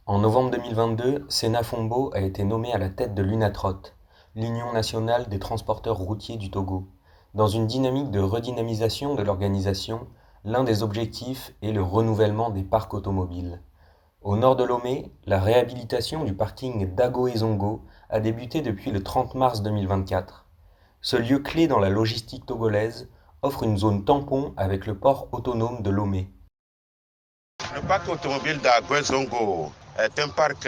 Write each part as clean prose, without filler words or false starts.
En novembre 2022, Sena Fombo a été nommé à la tête de l'UNATROT, l'Union nationale des transporteurs routiers du Togo. Dans une dynamique de redynamisation de l'organisation, l'un des objectifs est le renouvellement des parcs automobiles. Au nord de Lomé, la réhabilitation du parking d'Ago-Ezongo a débuté depuis le 30 mars 2024. Ce lieu clé dans la logistique togolaise offre une zone tampon avec le port autonome de Lomé. Le parc automobile d'Aguezongo est un parc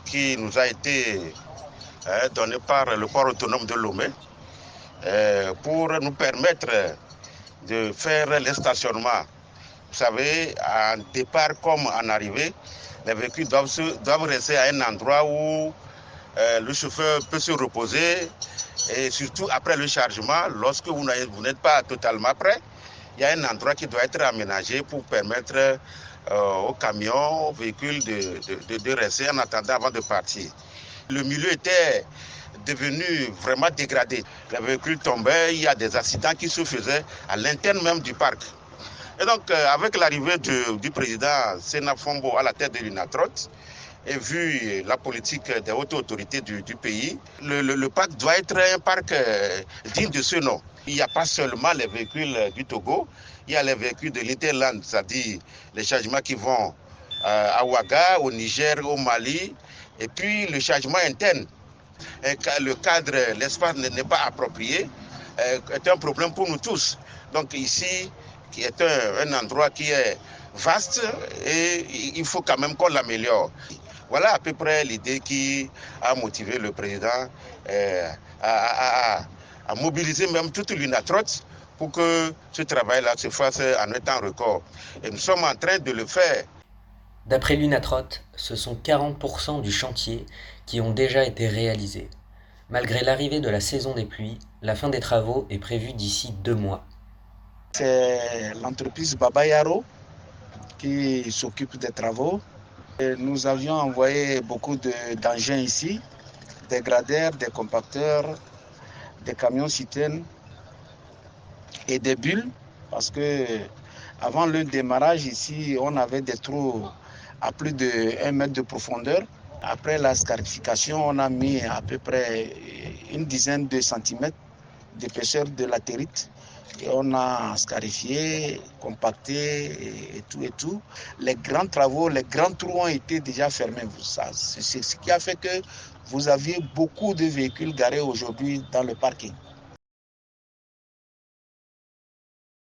qui nous a été donné par le port autonome de Lomé pour nous permettre de faire les stationnements. Vous savez, en départ comme en arrivée, les véhicules doivent rester à un endroit où le chauffeur peut se reposer et surtout après le chargement, lorsque vous n'êtes pas totalement prêt, il y a un endroit qui doit être aménagé pour permettre aux camions, aux véhicules de rester en attendant avant de partir. Le milieu était devenu vraiment dégradé. Les véhicules tombaient, il y a des accidents qui se faisaient à l'interne même du parc. Et donc, avec l'arrivée du président Sena Fombo à la tête de l'UNATROT, et vu la politique des hautes autorités du pays, le parc doit être un parc digne de ce nom. Il n'y a pas seulement les véhicules du Togo, il y a les véhicules de l'Interland, c'est-à-dire les chargements qui vont à Ouaga, au Niger, au Mali, et puis le chargement interne. Le cadre, l'espace n'est pas approprié, est un problème pour nous tous. Donc ici, qui est un endroit qui est vaste et il faut quand même qu'on l'améliore. Voilà à peu près l'idée qui a motivé le président à mobiliser même toute l'UNATROT pour que ce travail-là se fasse en un temps record. Et nous sommes en train de le faire. D'après l'UNATROT, ce sont 40% du chantier qui ont déjà été réalisés. Malgré l'arrivée de la saison des pluies, la fin des travaux est prévue d'ici 2 mois. C'est l'entreprise Baba Yaro qui s'occupe des travaux. Et nous avions envoyé beaucoup d'engins ici, des graders, des compacteurs, des camions citernes et des bulles, parce que avant le démarrage ici, on avait des trous à plus de 1 mètre de profondeur. Après la scarification, on a mis à peu près une dizaine de centimètres d'épaisseur de latérite. Et on a scarifié, compacté et tout. Les grands travaux, les grands trous ont été déjà fermés. C'est ce qui a fait que vous aviez beaucoup de véhicules garés aujourd'hui dans le parking.